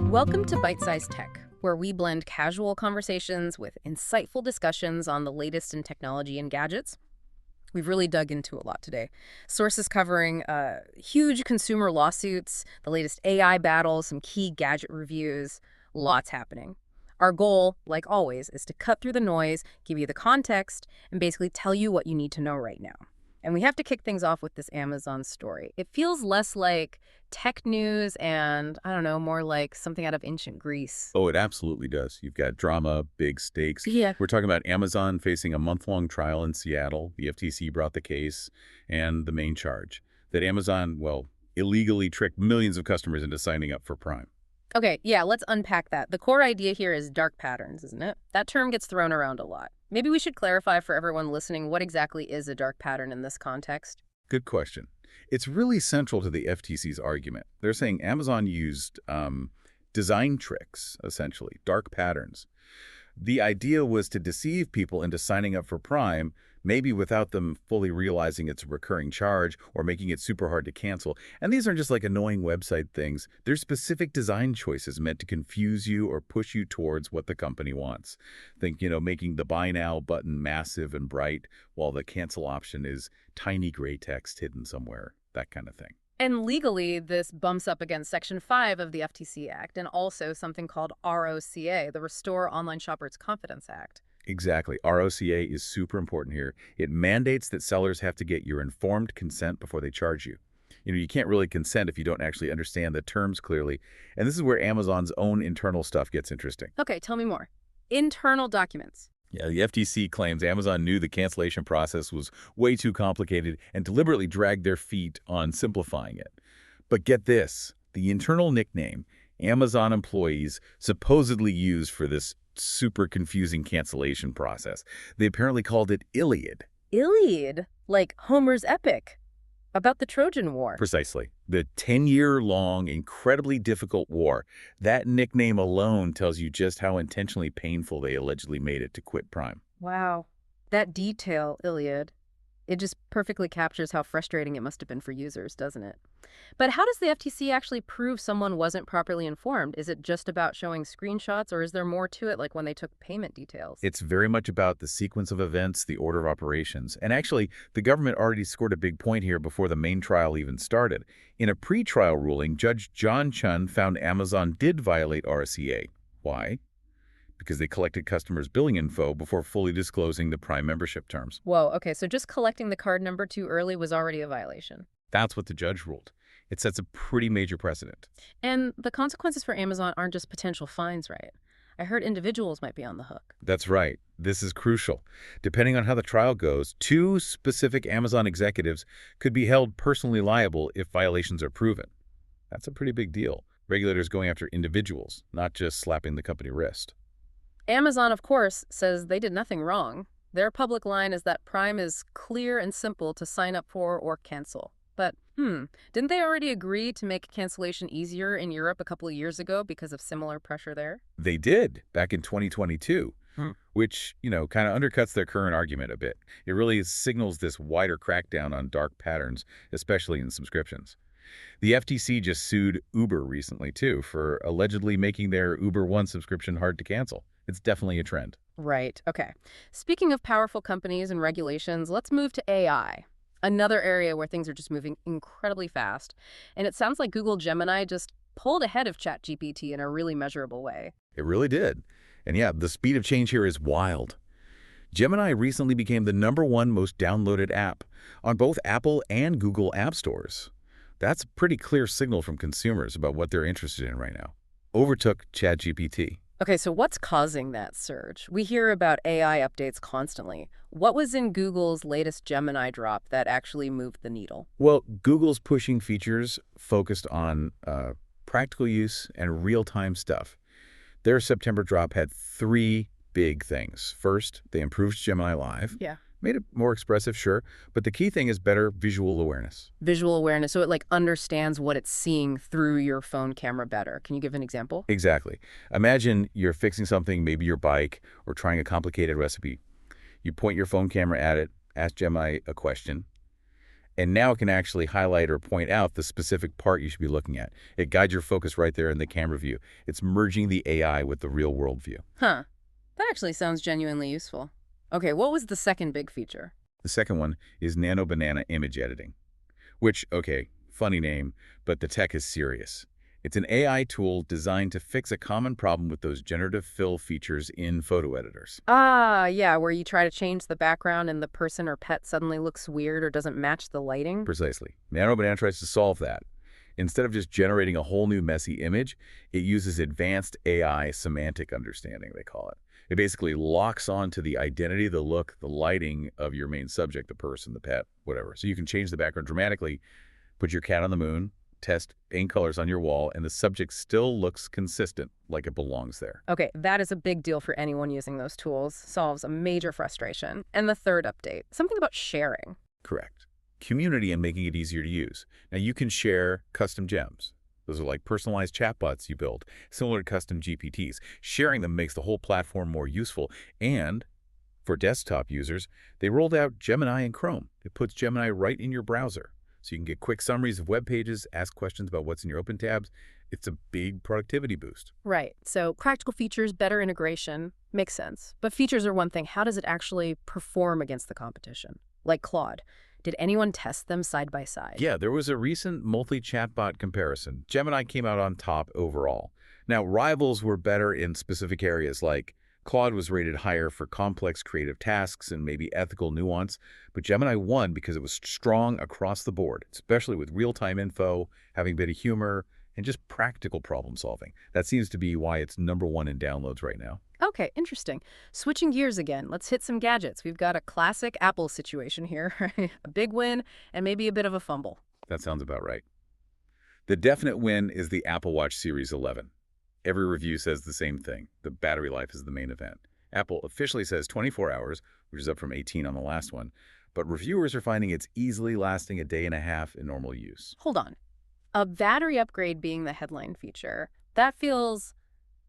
Welcome to Byte-Sized Tech, where we blend casual conversations with insightful discussions on the latest in technology and gadgets. We've really dug into a lot today. Sources covering huge consumer lawsuits, the latest AI battles, some key gadget reviews, lots happening. Our goal, like always, is to cut through the noise, give you the context, and basically tell you what you need to know right now. And we have to kick things off with this Amazon story. It feels less like tech news and, I don't know, more like something out of ancient Greece. Oh, it absolutely does. You've got drama, big stakes. Yeah. We're talking about Amazon facing a month-long trial in Seattle. The FTC brought the case, and the main charge that Amazon, well, illegally tricked millions of customers into signing up for Prime. Okay, yeah, let's unpack that. The core idea here is dark patterns, isn't it? That term gets thrown around a lot. Maybe we should clarify for everyone listening what exactly is a dark pattern in this context. Good question. It's really central to the FTC's argument. They're saying Amazon used design tricks, essentially, dark patterns. The idea was to deceive people into signing up for Prime, maybe without them fully realizing it's a recurring charge or making it super hard to cancel. And these aren't just like annoying website things. They're specific design choices meant to confuse you or push you towards what the company wants. Think, making the buy now button massive and bright while the cancel option is tiny gray text hidden somewhere, that kind of thing. And legally, this bumps up against Section 5 of the FTC Act and also something called ROCA, the Restore Online Shoppers Confidence Act. Exactly. ROCA is super important here. It mandates that sellers have to get your informed consent before they charge you. You can't really consent if you don't actually understand the terms clearly. And this is where Amazon's own internal stuff gets interesting. Okay, tell me more. Internal documents. Yeah, the FTC claims Amazon knew the cancellation process was way too complicated and deliberately dragged their feet on simplifying it. But get this, the internal nickname Amazon employees supposedly used for this super confusing cancellation process, they apparently called it Iliad. Iliad? Like Homer's epic about the Trojan War. Precisely. The 10-year-long, incredibly difficult war. That nickname alone tells you just how intentionally painful they allegedly made it to quit Prime. Wow. That detail, Iliad, it just perfectly captures how frustrating it must have been for users, doesn't it? But how does the FTC actually prove someone wasn't properly informed? Is it just about showing screenshots, or is there more to it, like when they took payment details? It's very much about the sequence of events, the order of operations. And actually, the government already scored a big point here before the main trial even started. In a pre-trial ruling, Judge John Chun found Amazon did violate RCA. Why? Because they collected customers' billing info before fully disclosing the Prime membership terms. Whoa, okay, so just collecting the card number too early was already a violation. That's what the judge ruled. It sets a pretty major precedent. And the consequences for Amazon aren't just potential fines, right? I heard individuals might be on the hook. That's right. This is crucial. Depending on how the trial goes, 2 specific Amazon executives could be held personally liable if violations are proven. That's a pretty big deal. Regulators going after individuals, not just slapping the company wrist. Amazon, of course, says they did nothing wrong. Their public line is that Prime is clear and simple to sign up for or cancel. But, didn't they already agree to make cancellation easier in Europe a couple of years ago because of similar pressure there? They did, back in 2022, which, kind of undercuts their current argument a bit. It really signals this wider crackdown on dark patterns, especially in subscriptions. The FTC just sued Uber recently, too, for allegedly making their Uber One subscription hard to cancel. It's definitely a trend. Right. Okay. Speaking of powerful companies and regulations, let's move to AI. Another area where things are just moving incredibly fast. And it sounds like Google Gemini just pulled ahead of ChatGPT in a really measurable way. It really did. And yeah, the speed of change here is wild. Gemini recently became the #1 most downloaded app on both Apple and Google app stores. That's a pretty clear signal from consumers about what they're interested in right now. Overtook ChatGPT. Okay, so what's causing that surge? We hear about AI updates constantly. What was in Google's latest Gemini drop that actually moved the needle? Well, Google's pushing features focused on practical use and real-time stuff. Their September drop had 3 big things. First, they improved Gemini Live. Yeah. Made it more expressive, sure, but the key thing is better visual awareness. Visual awareness, so it understands what it's seeing through your phone camera better. Can you give an example? Exactly. Imagine you're fixing something, maybe your bike, or trying a complicated recipe. You point your phone camera at it, ask Gemini a question, And now it can actually highlight or point out the specific part you should be looking at. It guides your focus right there in the camera view. It's merging the AI with the real-world view. Huh. That actually sounds genuinely useful. Okay, what was the second big feature? The second one is Nano Banana image editing, which, okay, funny name, but the tech is serious. It's an AI tool designed to fix a common problem with those generative fill features in photo editors. Ah, yeah, where you try to change the background and the person or pet suddenly looks weird or doesn't match the lighting? Precisely. Nano Banana tries to solve that. Instead of just generating a whole new messy image, it uses advanced AI semantic understanding, they call it. It basically locks onto the identity, the look, the lighting of your main subject, the person, the pet, whatever. So you can change the background dramatically, put your cat on the moon, test paint colors on your wall, and the subject still looks consistent, like it belongs there. Okay, that is a big deal for anyone using those tools. Solves a major frustration. And the third update, something about sharing. Correct. Community and making it easier to use. Now, you can share custom gems. Those are like personalized chatbots you build, similar to custom GPTs. Sharing them makes the whole platform more useful. And for desktop users, they rolled out Gemini in Chrome. It puts Gemini right in your browser. So you can get quick summaries of web pages, ask questions about what's in your open tabs. It's a big productivity boost. Right. So practical features, better integration, makes sense. But features are one thing. How does it actually perform against the competition? Like Claude. Did anyone test them side by side? Yeah, there was a recent multi-chatbot comparison. Gemini came out on top overall. Now, rivals were better in specific areas, like Claude was rated higher for complex creative tasks and maybe ethical nuance, but Gemini won because it was strong across the board, especially with real-time info, having a bit of humor, and just practical problem solving. That seems to be why it's #1 in downloads right now. Okay, interesting. Switching gears again, let's hit some gadgets. We've got a classic Apple situation here, right? A big win and maybe a bit of a fumble. That sounds about right. The definite win is the Apple Watch Series 11. Every review says the same thing. The battery life is the main event. Apple officially says 24 hours, which is up from 18 on the last one, but reviewers are finding it's easily lasting a day and a half in normal use. Hold on. A battery upgrade being the headline feature, that feels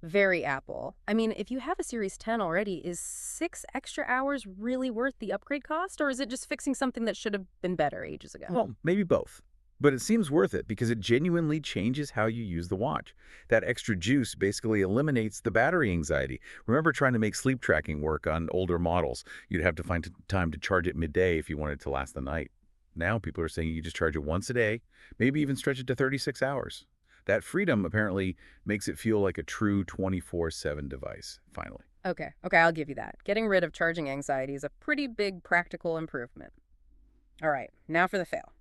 very Apple. I mean, if you have a Series 10 already, is 6 extra hours really worth the upgrade cost, or is it just fixing something that should have been better ages ago? Well, maybe both. But it seems worth it because it genuinely changes how you use the watch. That extra juice basically eliminates the battery anxiety. Remember trying to make sleep tracking work on older models. You'd have to find time to charge it midday if you wanted it to last the night. Now people are saying you just charge it once a day, maybe even stretch it to 36 hours. That freedom apparently makes it feel like a true 24/7 device, finally. Okay, I'll give you that. Getting rid of charging anxiety is a pretty big practical improvement. All right, now for the fail.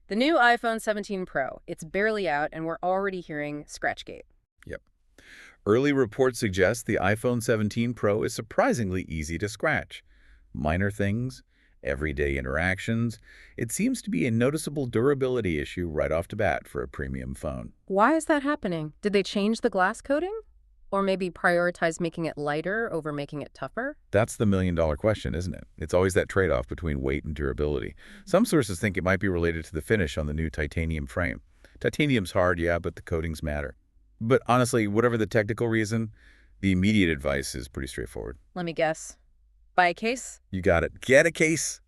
The new iPhone 17 Pro. It's barely out, and we're already hearing Scratchgate. Yep. Early reports suggest the iPhone 17 Pro is surprisingly easy to scratch. Minor things, everyday interactions. It seems to be a noticeable durability issue right off the bat for a premium phone. Why is that happening? Did they change the glass coating? Or maybe prioritize making it lighter over making it tougher? That's the million-dollar question, isn't it? It's always that trade-off between weight and durability. Some sources think it might be related to the finish on the new titanium frame. Titanium's hard, yeah, but the coatings matter. But honestly, whatever the technical reason, the immediate advice is pretty straightforward. Let me guess. Buy a case? You got it. Get a case.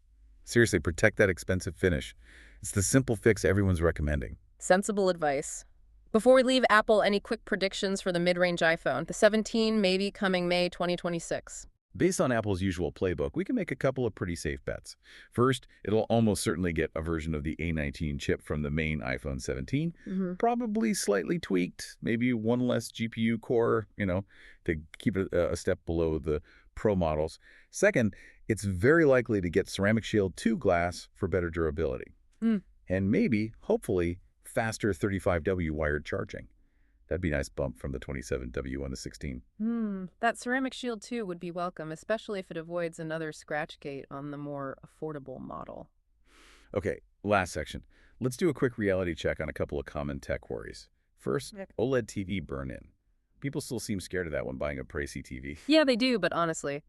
Seriously, protect that expensive finish. It's the simple fix everyone's recommending. Sensible advice. Before we leave Apple, any quick predictions for the mid-range iPhone? The 17 maybe coming May 2026. Based on Apple's usual playbook, we can make a couple of pretty safe bets. First, it'll almost certainly get a version of the A19 chip from the main iPhone 17, probably slightly tweaked, maybe one less GPU core, to keep it a step below the Pro models. Second, it's very likely to get Ceramic Shield 2 glass for better durability. And maybe, hopefully, faster 35W wired charging. That'd be a nice bump from the 27W on the 16. That Ceramic Shield 2 would be welcome, especially if it avoids another Scratchgate on the more affordable model. Okay, last section. Let's do a quick reality check on a couple of common tech worries. First, OLED TV burn-in. People still seem scared of that when buying a pricey TV. Yeah, they do, but honestly,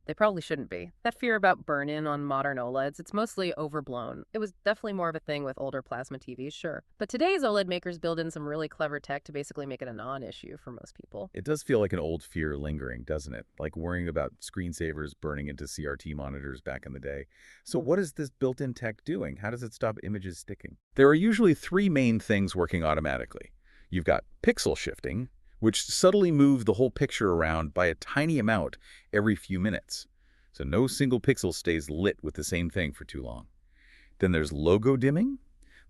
They probably shouldn't be. That fear about burn-in on modern OLEDs, it's mostly overblown. It was definitely more of a thing with older plasma TVs, sure. But today's OLED makers build in some really clever tech to basically make it a non-issue for most people. It does feel like an old fear lingering, doesn't it? Like worrying about screensavers burning into CRT monitors back in the day. So what is this built-in tech doing? How does it stop images sticking? There are usually three main things working automatically. You've got pixel shifting, which subtly moves the whole picture around by a tiny amount every few minutes. So no single pixel stays lit with the same thing for too long. Then there's logo dimming.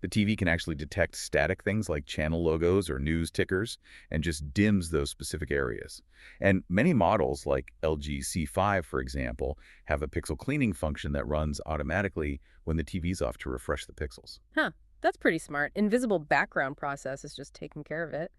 The TV can actually detect static things like channel logos or news tickers and just dims those specific areas. And many models, like LG C5, for example, have a pixel cleaning function that runs automatically when the TV's off to refresh the pixels. Huh. That's pretty smart. Invisible background process is just taking care of it.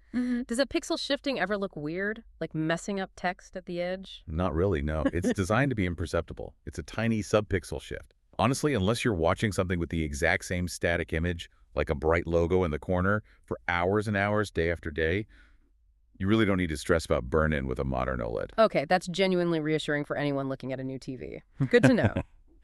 Does a pixel shifting ever look weird? Like messing up text at the edge? Not really, no. It's designed to be imperceptible. It's a tiny sub-pixel shift. Honestly, unless you're watching something with the exact same static image, like a bright logo in the corner, for hours and hours, day after day, you really don't need to stress about burn-in with a modern OLED. Okay, that's genuinely reassuring for anyone looking at a new TV. Good to know.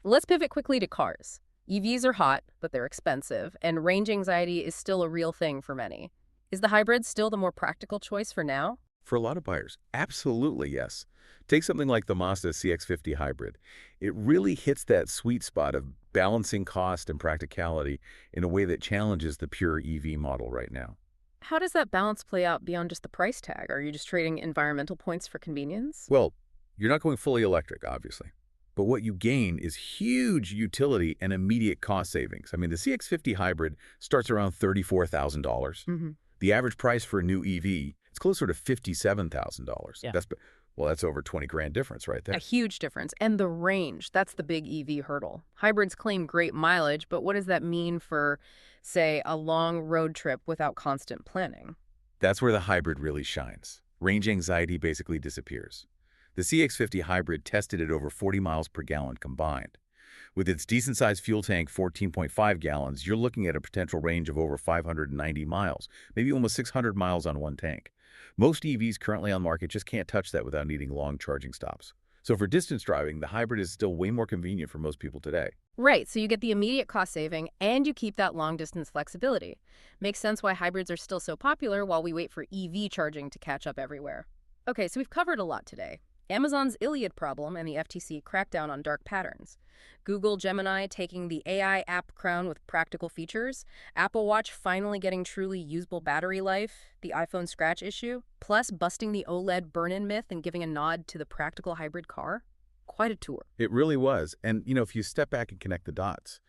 Let's pivot quickly to cars. EVs are hot, but they're expensive, and range anxiety is still a real thing for many. Is the hybrid still the more practical choice for now? For a lot of buyers, absolutely yes. Take something like the Mazda CX-50 Hybrid. It really hits that sweet spot of balancing cost and practicality in a way that challenges the pure EV model right now. How does that balance play out beyond just the price tag? Are you just trading environmental points for convenience? Well, you're not going fully electric, obviously. But what you gain is huge utility and immediate cost savings. I mean, the CX-50 Hybrid starts around $34,000. The average price for a new EV, it's closer to $57,000. Yeah. That's over 20 grand difference right there. A huge difference. And the range, that's the big EV hurdle. Hybrids claim great mileage, but what does that mean for, say, a long road trip without constant planning? That's where the hybrid really shines. Range anxiety basically disappears. The CX-50 Hybrid tested at over 40 miles per gallon combined. With its decent-sized fuel tank, 14.5 gallons, you're looking at a potential range of over 590 miles, maybe almost 600 miles on one tank. Most EVs currently on the market just can't touch that without needing long charging stops. So for distance driving, the hybrid is still way more convenient for most people today. Right, so you get the immediate cost saving and you keep that long-distance flexibility. Makes sense why hybrids are still so popular while we wait for EV charging to catch up everywhere. Okay, so we've covered a lot today. Amazon's Iliad problem and the FTC crackdown on dark patterns. Google Gemini taking the AI app crown with practical features. Apple Watch finally getting truly usable battery life. The iPhone scratch issue. Plus busting the OLED burn-in myth and giving a nod to the practical hybrid car. Quite a tour. It really was. And, if you step back and connect the dots,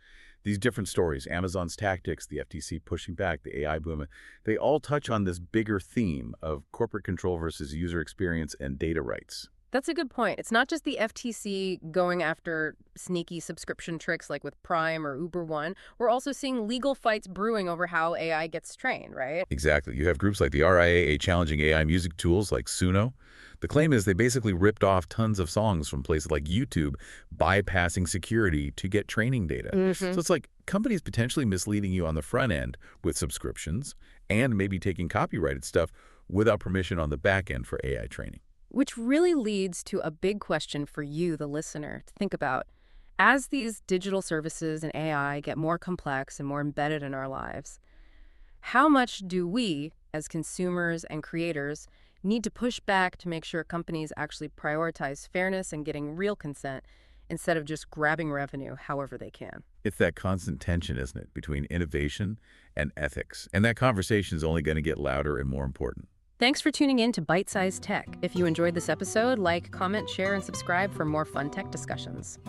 these different stories, Amazon's tactics, the FTC pushing back, the AI boom, they all touch on this bigger theme of corporate control versus user experience and data rights. That's a good point. It's not just the FTC going after sneaky subscription tricks like with Prime or Uber One. We're also seeing legal fights brewing over how AI gets trained, right? Exactly. You have groups like the RIAA challenging AI music tools like Suno. The claim is they basically ripped off tons of songs from places like YouTube, bypassing security to get training data. So it's like companies potentially misleading you on the front end with subscriptions and maybe taking copyrighted stuff without permission on the back end for AI training. Which really leads to a big question for you, the listener, to think about. As these digital services and AI get more complex and more embedded in our lives, how much do we, as consumers and creators, need to push back to make sure companies actually prioritize fairness and getting real consent instead of just grabbing revenue however they can? It's that constant tension, isn't it, between innovation and ethics. And that conversation is only going to get louder and more important. Thanks for tuning in to Byte-Sized Tech. If you enjoyed this episode, like, comment, share, and subscribe for more fun tech discussions.